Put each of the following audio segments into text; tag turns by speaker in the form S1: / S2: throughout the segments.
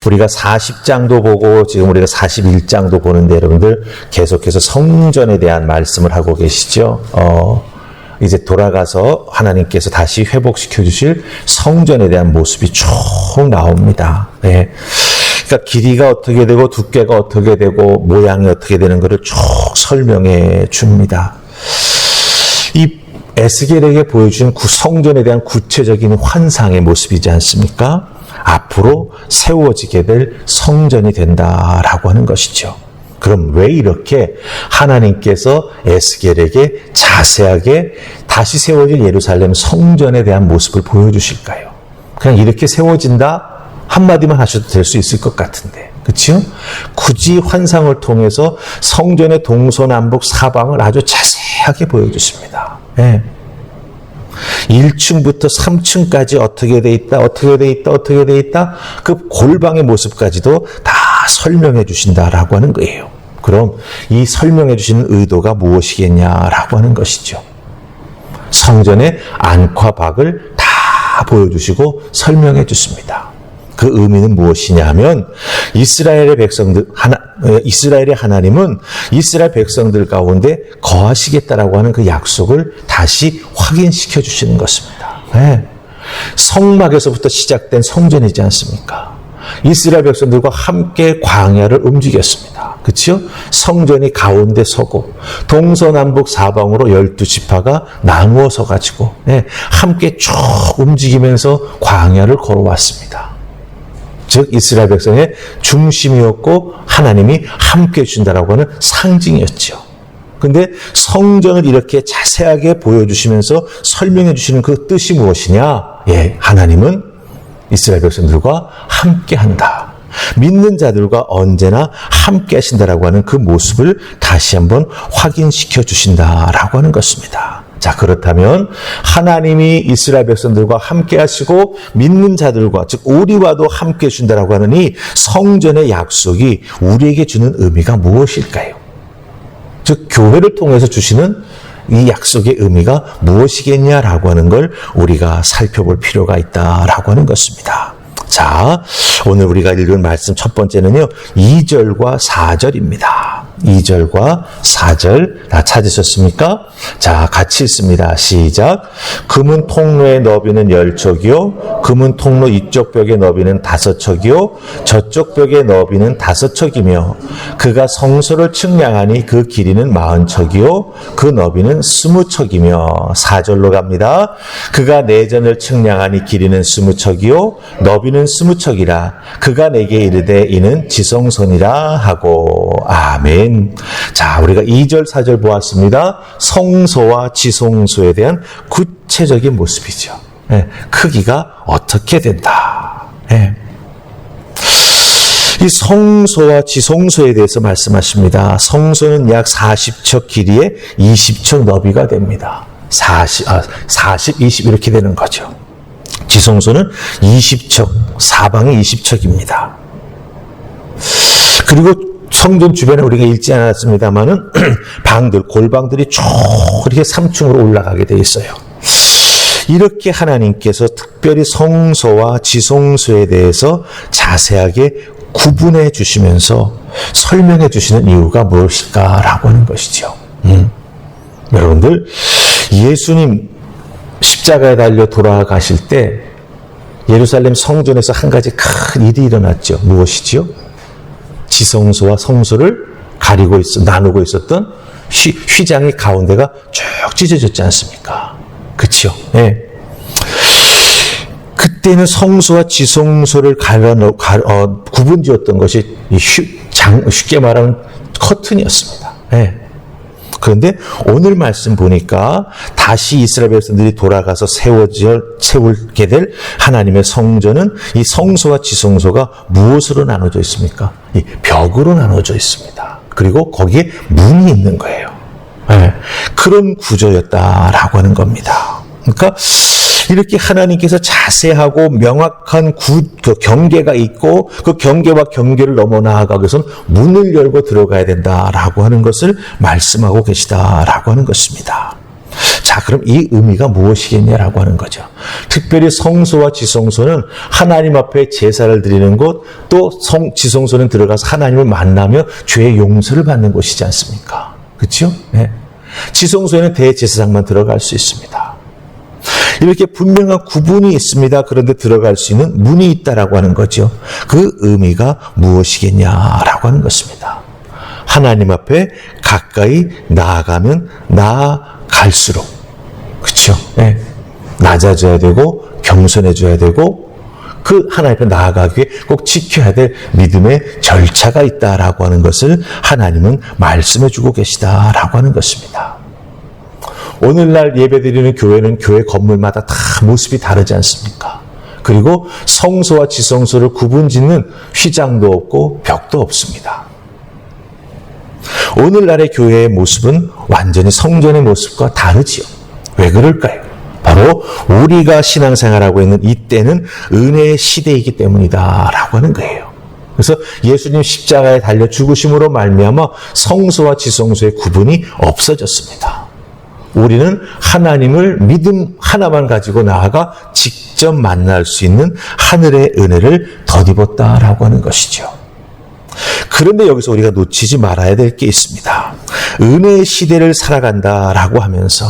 S1: 우리가 40장도 보고 지금 우리가 41장도 보는데 여러분들 계속해서 성전에 대한 말씀을 하고 계시죠. 이제 돌아가서 하나님께서 다시 회복시켜 주실 성전에 대한 모습이 쭉 나옵니다. 네. 그러니까 길이가 어떻게 되고 두께가 어떻게 되고 모양이 어떻게 되는 것을 쭉 설명해 줍니다. 이 에스겔에게 보여준 성전에 대한 구체적인 환상의 모습이지 않습니까? 앞으로 세워지게 될 성전이 된다라고 하는 것이죠. 그럼 왜 이렇게 하나님께서 에스겔에게 자세하게 다시 세워질 예루살렘 성전에 대한 모습을 보여주실까요? 그냥 이렇게 세워진다 한마디만 하셔도 될 수 있을 것 같은데, 그렇죠? 굳이 환상을 통해서 성전의 동서남북 사방을 아주 자세하게 보여주십니다. 네. 1층부터 3층까지 어떻게 돼 있다, 어떻게 돼 있다, 어떻게 돼 있다, 그 골방의 모습까지도 다 설명해 주신다라고 하는 거예요. 그럼 이 설명해 주시는 의도가 무엇이겠냐라고 하는 것이죠. 성전의 안팎박을 다 보여주시고 설명해 주십니다. 그 의미는 무엇이냐 하면 이스라엘의 하나님은 이스라엘 백성들 가운데 거하시겠다라고 하는 그 약속을 다시 확인시켜 주시는 것입니다. 네. 성막에서부터 시작된 성전이지 않습니까? 이스라엘 백성들과 함께 광야를 움직였습니다. 그렇죠? 성전이 가운데 서고 동서남북 사방으로 12지파가 나누어 서가지고 함께 쭉 움직이면서 광야를 걸어왔습니다. 즉 이스라엘 백성의 중심이었고 하나님이 함께 해주신다라고 하는 상징이었죠. 그런데 성전을 이렇게 자세하게 보여주시면서 설명해 주시는 그 뜻이 무엇이냐? 하나님은 이스라엘 백성들과 함께한다. 믿는 자들과 언제나 함께 하신다라고 하는 그 모습을 다시 한번 확인시켜 주신다라고 하는 것입니다. 자, 그렇다면 하나님이 이스라엘 백성들과 함께 하시고 믿는 자들과, 즉 우리와도 함께 해준다라고 하는 이 성전의 약속이 우리에게 주는 의미가 무엇일까요? 즉 교회를 통해서 주시는 이 약속의 의미가 무엇이겠냐라고 하는 걸 우리가 살펴볼 필요가 있다라고 하는 것입니다. 자, 오늘 우리가 읽은 말씀 첫 번째는요, 2절과 4절입니다. 2절과 4절 다 찾으셨습니까? 자, 같이 읽습니다. 시작. 금은 통로의 너비는 10척이요 금은 통로 이쪽 벽의 너비는 5척이요 저쪽 벽의 너비는 5척이며 그가 성소를 측량하니 그 길이는 40척이요 그 너비는 20척이며 4절로 갑니다. 그가 내전을 측량하니 길이는 20척이요 너비는 20척이라 그가 내게 이르되 이는 지성소니라 하고. 아멘. 자, 우리가 2절, 4절 보았습니다. 성소와 지성소에 대한 구체적인 모습이죠. 크기가 어떻게 된다. 이 성소와 지성소에 대해서 말씀하십니다. 성소는 약 40척 길이에 20척 너비가 됩니다. 40, 20 이렇게 되는 거죠. 지성소는 20척, 사방에 20척입니다. 그리고 성전 주변에 우리가 읽지 않았습니다만은 방들, 골방들이 쭉 이렇게 3층으로 올라가게 돼 있어요. 이렇게 하나님께서 특별히 성소와 지성소에 대해서 자세하게 구분해 주시면서 설명해 주시는 이유가 무엇일까라고 하는 것이죠. 여러분들, 예수님 십자가에 달려 돌아가실 때 예루살렘 성전에서 한 가지 큰 일이 일어났죠. 무엇이지요? 지성소와 성소를 나누고 있었던 휘장의 가운데가 쭉 찢어졌지 않습니까? 그렇죠? 네. 그때는 성소와 지성소를 구분지었던 것이 쉽게 말하면 커튼이었습니다. 네. 그런데 오늘 말씀 보니까 다시 이스라엘 백성들이 돌아가서 세우게 될 하나님의 성전은 이 성소와 지성소가 무엇으로 나눠져 있습니까? 이 벽으로 나눠져 있습니다. 그리고 거기에 문이 있는 거예요. 그런 구조였다라고 하는 겁니다. 그러니까 이렇게 하나님께서 자세하고 명확한 그 경계가 있고 그 경계와 경계를 넘어 나아가기 위해서는 문을 열고 들어가야 된다라고 하는 것을 말씀하고 계시다라고 하는 것입니다. 자, 그럼 이 의미가 무엇이겠냐라고 하는 거죠. 특별히 성소와 지성소는 하나님 앞에 제사를 드리는 곳, 또 지성소는 들어가서 하나님을 만나며 죄의 용서를 받는 곳이지 않습니까? 그렇죠? 네. 지성소에는 대제사장만 들어갈 수 있습니다. 이렇게 분명한 구분이 있습니다. 그런데 들어갈 수 있는 문이 있다라고 하는 거죠. 그 의미가 무엇이겠냐라고 하는 것입니다. 하나님 앞에 가까이 나아가면 나아갈수록, 그렇죠? 네. 낮아져야 되고 겸손해져야 되고 그 하나님 앞에 나아가기 위해 꼭 지켜야 될 믿음의 절차가 있다라고 하는 것을 하나님은 말씀해 주고 계시다라고 하는 것입니다. 오늘날 예배드리는 교회는 교회 건물마다 다 모습이 다르지 않습니까? 그리고 성소와 지성소를 구분짓는 휘장도 없고 벽도 없습니다. 오늘날의 교회의 모습은 완전히 성전의 모습과 다르지요. 왜 그럴까요? 바로 우리가 신앙생활하고 있는 이때는 은혜의 시대이기 때문이다라고 하는 거예요. 그래서 예수님 십자가에 달려 죽으심으로 말미암아 성소와 지성소의 구분이 없어졌습니다. 우리는 하나님을 믿음 하나만 가지고 나아가 직접 만날 수 있는 하늘의 은혜를 덧입었다라고 하는 것이죠. 그런데 여기서 우리가 놓치지 말아야 될 게 있습니다. 은혜의 시대를 살아간다라고 하면서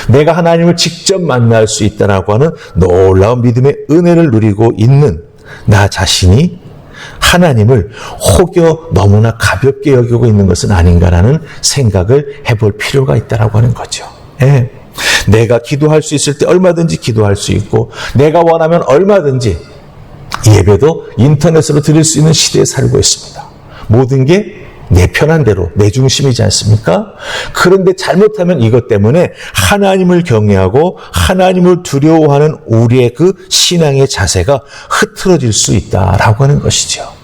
S1: 내가 하나님을 직접 만날 수 있다라고 하는 놀라운 믿음의 은혜를 누리고 있는 나 자신이 하나님을 혹여 너무나 가볍게 여기고 있는 것은 아닌가라는 생각을 해볼 필요가 있다라고 하는 거죠. 예. 내가 기도할 수 있을 때 얼마든지 기도할 수 있고 내가 원하면 얼마든지 예배도 인터넷으로 드릴 수 있는 시대에 살고 있습니다. 모든 게 내 편한 대로 내 중심이지 않습니까? 그런데 잘못하면 이것 때문에 하나님을 경외하고 하나님을 두려워하는 우리의 그 신앙의 자세가 흐트러질 수 있다라고 하는 것이죠.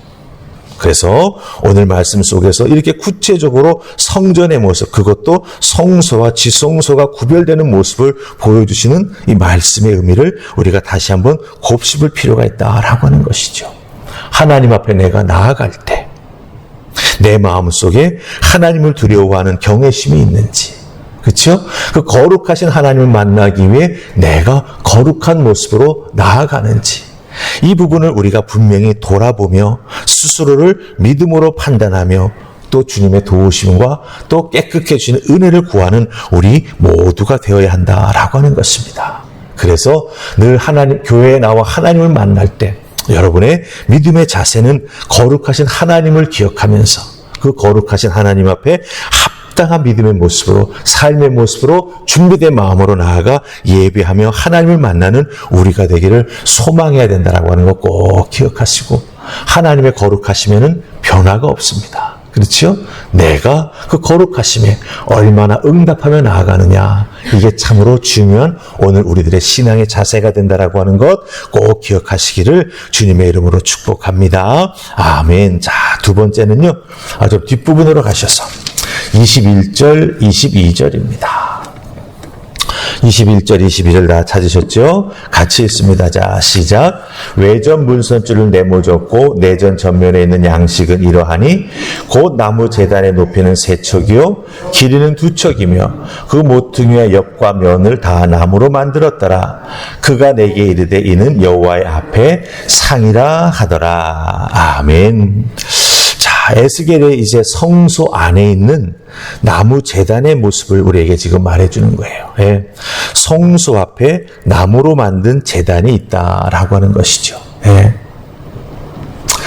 S1: 그래서 오늘 말씀 속에서 이렇게 구체적으로 성전의 모습, 그것도 성소와 지성소가 구별되는 모습을 보여주시는 이 말씀의 의미를 우리가 다시 한번 곱씹을 필요가 있다라고 하는 것이죠. 하나님 앞에 내가 나아갈 때 내 마음속에 하나님을 두려워하는 경외심이 있는지, 그렇죠? 그 거룩하신 하나님을 만나기 위해 내가 거룩한 모습으로 나아가는지, 이 부분을 우리가 분명히 돌아보며 스스로를 믿음으로 판단하며 또 주님의 도우심과 또 깨끗해지는 은혜를 구하는 우리 모두가 되어야 한다라고 하는 것입니다. 그래서 늘 교회에 나와 하나님을 만날 때 여러분의 믿음의 자세는 거룩하신 하나님을 기억하면서 그 거룩하신 하나님 앞에 합당한 믿음의 모습으로, 삶의 모습으로 준비된 마음으로 나아가 예배하며 하나님을 만나는 우리가 되기를 소망해야 된다라고 하는 거 꼭 기억하시고, 하나님의 거룩하심에는 변화가 없습니다. 그렇죠? 내가 그 거룩하심에 얼마나 응답하며 나아가느냐, 이게 참으로 중요한 오늘 우리들의 신앙의 자세가 된다라고 하는 것 꼭 기억하시기를 주님의 이름으로 축복합니다. 아멘. 자, 두 번째는요, 좀 뒷부분으로 가셔서 21절, 22절입니다. 21절, 22절 다 찾으셨죠? 같이 읽습니다. 자, 시작. 외전 문선줄을 네모졌고 내전 전면에 있는 양식은 이러하니 곧 나무 제단의 높이는 3척이요 길이는 2척이며 그 모퉁이와 옆과 면을 다 나무로 만들었더라. 그가 내게 이르되 이는 여호와의 앞에 상이라 하더라. 아멘. 에스겔의 이제 성소 안에 있는 나무 제단의 모습을 우리에게 지금 말해주는 거예요. 예. 성소 앞에 나무로 만든 제단이 있다라고 하는 것이죠. 예.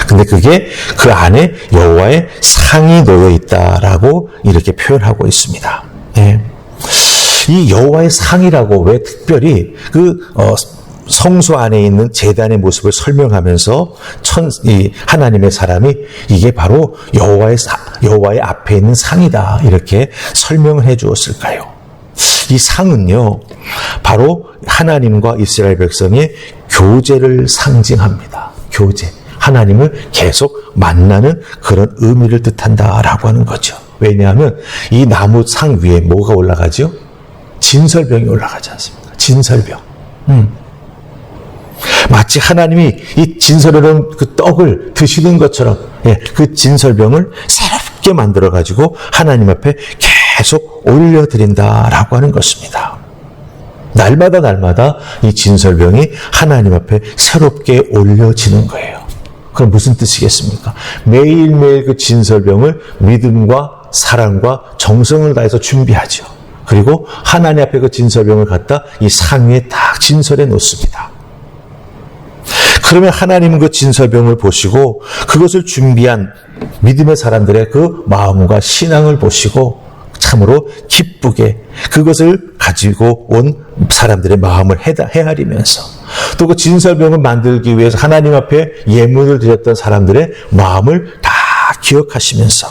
S1: 근데 그게 그 안에 여호와의 상이 놓여 있다라고 이렇게 표현하고 있습니다. 예. 이 여호와의 상이라고 왜 특별히 성소 안에 있는 제단의 모습을 설명하면서 이 하나님의 사람이 이게 바로 여호와의 앞에 있는 상이다 이렇게 설명을 해 주었을까요? 이 상은요, 바로 하나님과 이스라엘 백성의 교제를 상징합니다. 교제. 하나님을 계속 만나는 그런 의미를 뜻한다라고 하는 거죠. 왜냐하면 이 나무 상 위에 뭐가 올라가죠? 진설병이 올라가지 않습니까? 진설병. 마치 하나님이 이 진설해놓은 그 떡을 드시는 것처럼, 예, 그 진설병을 새롭게 만들어가지고 하나님 앞에 계속 올려드린다라고 하는 것입니다. 날마다 이 진설병이 하나님 앞에 새롭게 올려지는 거예요. 그럼 무슨 뜻이겠습니까? 매일매일 그 진설병을 믿음과 사랑과 정성을 다해서 준비하죠. 그리고 하나님 앞에 그 진설병을 갖다 이 상 위에 딱 진설해 놓습니다. 그러면 하나님은 그 진설병을 보시고 그것을 준비한 믿음의 사람들의 그 마음과 신앙을 보시고 참으로 기쁘게 그것을 가지고 온 사람들의 마음을 헤아리면서 또 그 진설병을 만들기 위해서 하나님 앞에 예물을 드렸던 사람들의 마음을 다 기억하시면서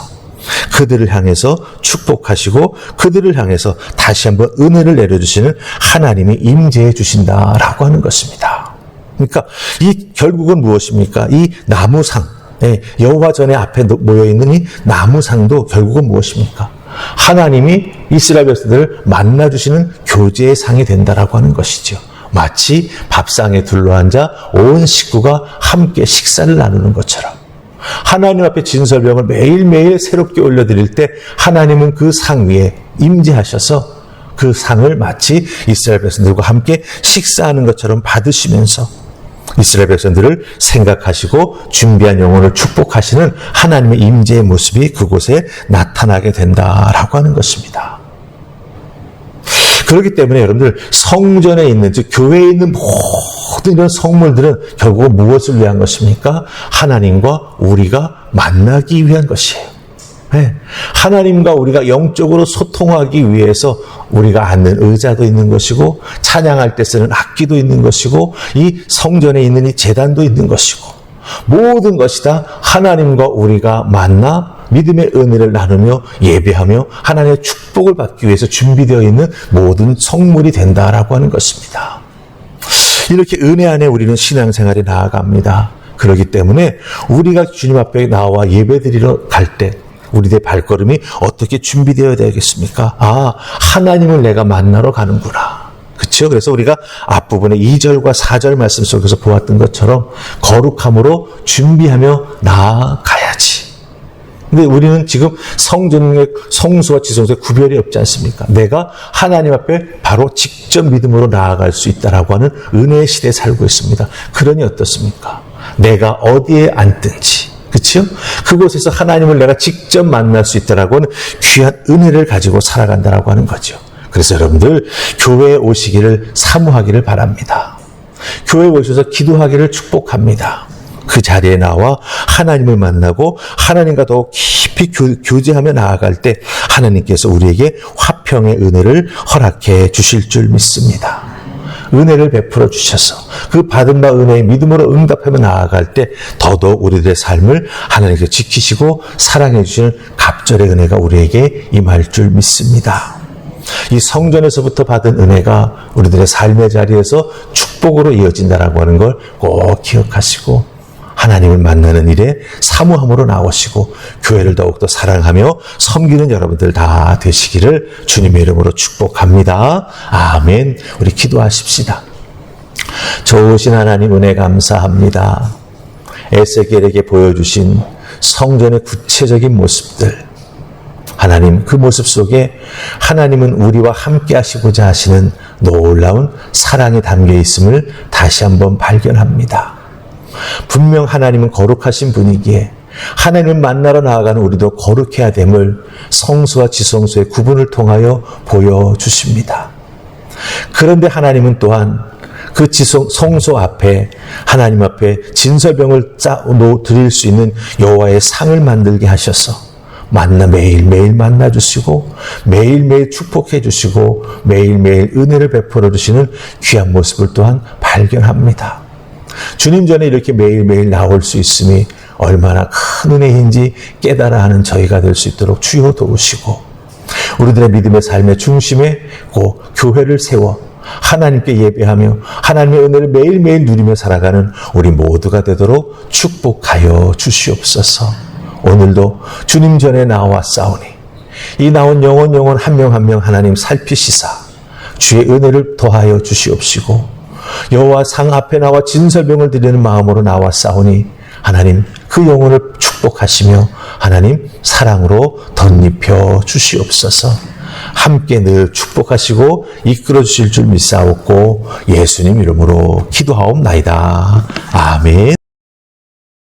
S1: 그들을 향해서 축복하시고 그들을 향해서 다시 한번 은혜를 내려주시는 하나님이 임재해 주신다라고 하는 것입니다. 그러니까 이 결국은 무엇입니까? 이 나무상, 여호와 전에 앞에 모여있는 이 나무상도 결국은 무엇입니까? 하나님이 이스라엘 백성들을 만나주시는 교제의 상이 된다라고 하는 것이죠. 마치 밥상에 둘러앉아 온 식구가 함께 식사를 나누는 것처럼 하나님 앞에 진설병을 매일매일 새롭게 올려드릴 때 하나님은 그 상 위에 임재하셔서 그 상을 마치 이스라엘 백성들과 함께 식사하는 것처럼 받으시면서 이스라엘 백성들을 생각하시고 준비한 영혼을 축복하시는 하나님의 임재의 모습이 그곳에 나타나게 된다라고 하는 것입니다. 그렇기 때문에 여러분들 성전에 있는 즉 교회에 있는 모든 이런 성물들은 결국은 무엇을 위한 것입니까? 하나님과 우리가 만나기 위한 것이에요. 네. 하나님과 우리가 영적으로 소통하기 위해서 우리가 앉는 의자도 있는 것이고 찬양할 때 쓰는 악기도 있는 것이고 이 성전에 있는 이 제단도 있는 것이고 모든 것이 다 하나님과 우리가 만나 믿음의 은혜를 나누며 예배하며 하나님의 축복을 받기 위해서 준비되어 있는 모든 성물이 된다라고 하는 것입니다. 이렇게 은혜 안에 우리는 신앙생활에 나아갑니다. 그렇기 때문에 우리가 주님 앞에 나와 예배드리러 갈 때 우리의 발걸음이 어떻게 준비되어야 되겠습니까? 아, 하나님을 내가 만나러 가는구나. 그렇죠? 그래서 우리가 앞부분에 2절과 4절 말씀 속에서 보았던 것처럼 거룩함으로 준비하며 나아가야지. 근데 우리는 지금 성전의 성수와 지성소의 구별이 없지 않습니까? 내가 하나님 앞에 바로 직접 믿음으로 나아갈 수 있다라고 하는 은혜의 시대에 살고 있습니다. 그러니 어떻습니까? 내가 어디에 앉든지 그렇죠? 그곳에서 하나님을 내가 직접 만날 수 있다라고 하는 귀한 은혜를 가지고 살아간다라고 하는 거죠. 그래서 여러분들 교회에 오시기를 사모하기를 바랍니다. 교회에 오셔서 기도하기를 축복합니다. 그 자리에 나와 하나님을 만나고 하나님과 더욱 깊이 교제하며 나아갈 때 하나님께서 우리에게 화평의 은혜를 허락해 주실 줄 믿습니다. 은혜를 베풀어 주셔서 그 받은 바 은혜의 믿음으로 응답하며 나아갈 때 더더욱 우리들의 삶을 하나님께서 지키시고 사랑해 주시는 갑절의 은혜가 우리에게 임할 줄 믿습니다. 이 성전에서부터 받은 은혜가 우리들의 삶의 자리에서 축복으로 이어진다라고 하는 걸 꼭 기억하시고 하나님을 만나는 일에 사모함으로 나오시고 교회를 더욱더 사랑하며 섬기는 여러분들 다 되시기를 주님의 이름으로 축복합니다. 아멘. 우리 기도하십시다. 좋으신 하나님 은혜 감사합니다. 에스겔에게 보여주신 성전의 구체적인 모습들 하나님 그 모습 속에 하나님은 우리와 함께 하시고자 하시는 놀라운 사랑이 담겨 있음을 다시 한번 발견합니다. 분명 하나님은 거룩하신 분이기에 하나님을 만나러 나아가는 우리도 거룩해야 됨을 성소와 지성소의 구분을 통하여 보여주십니다. 그런데 하나님은 또한 그 성소 앞에 하나님 앞에 진설병을 드릴 수 있는 여호와의 상을 만들게 하셔서 매일매일 만나주시고 매일매일 축복해 주시고 매일매일 은혜를 베풀어 주시는 귀한 모습을 또한 발견합니다. 주님 전에 이렇게 매일매일 나올 수 있음이 얼마나 큰 은혜인지 깨달아 하는 저희가 될 수 있도록 주여 도우시고 우리들의 믿음의 삶의 중심에 그 교회를 세워 하나님께 예배하며 하나님의 은혜를 매일매일 누리며 살아가는 우리 모두가 되도록 축복하여 주시옵소서. 오늘도 주님 전에 나왔사오니 이 나온 영혼 한 명 한 명 하나님 살피시사 주의 은혜를 더하여 주시옵시고 여호와 상 앞에 나와 진설병을 드리는 마음으로 나왔사오니 하나님 그 영혼을 축복하시며 하나님 사랑으로 덧입혀 주시옵소서. 함께 늘 축복하시고 이끌어 주실 줄 믿사옵고 예수님 이름으로 기도하옵나이다. 아멘.